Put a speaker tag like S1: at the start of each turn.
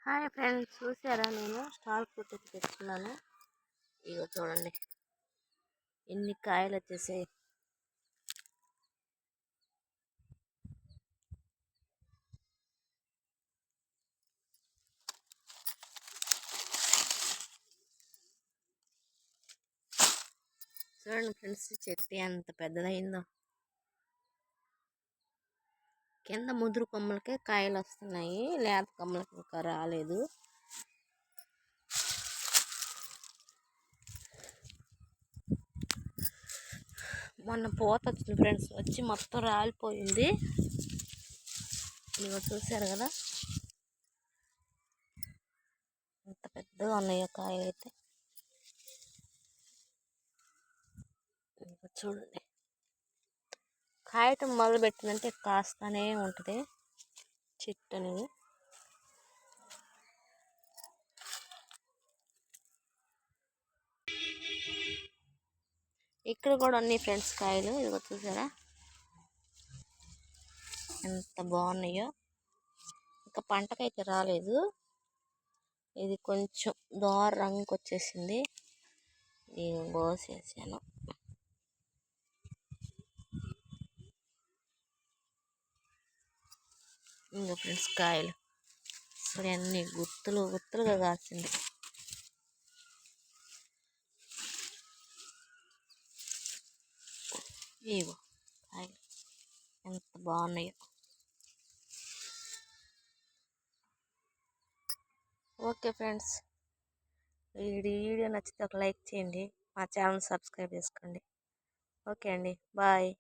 S1: Hi friends, చూసారా నేను stall fruit తెచ్చుకున్నాను. ఇగో చూడండి ఎన్ని కాయలు వచ్చేసాయి. చూడండి ఫ్రెండ్స్, చెట్టు ఎంత పెద్దదైందో. కింద ముదురు కొమ్మలకే కాయలు వస్తున్నాయి, లేత కొమ్మలకి ఇంకా రాలేదు. మొన్న పూత వచ్చింది ఫ్రెండ్స్, వచ్చి మొత్తం రాలిపోయింది. ఇదిగో చూసారు కదా ఎంత పెద్దగా ఉన్నాయో కాయలు అయితే. చూడండి, కాయటం మొదలు పెట్టిందంటే కాస్తానే ఉంటుంది చెట్టు అనేది. ఇక్కడ కూడా ఉన్నాయి ఫ్రెండ్స్ కాయలు. ఇదిగో చూసారా ఎంత బాగున్నాయో. ఇంకా పంటకైతే రాలేదు, ఇది కొంచెం దోర రంగుకి వచ్చేసింది. నేను కోసేసాను. ఇంకా ఫ్రెండ్స్ కాయలు సరే అన్ని గుత్తులు గుత్తులుగా కాసింది. ఇగో కాయలు ఎంత బాగున్నాయో. ఓకే ఫ్రెండ్స్, ఈ వీడియో నచ్చితే ఒక లైక్ చేయండి, మా ఛానల్ సబ్స్క్రైబ్ చేసుకోండి. ఓకే అండి, బాయ్.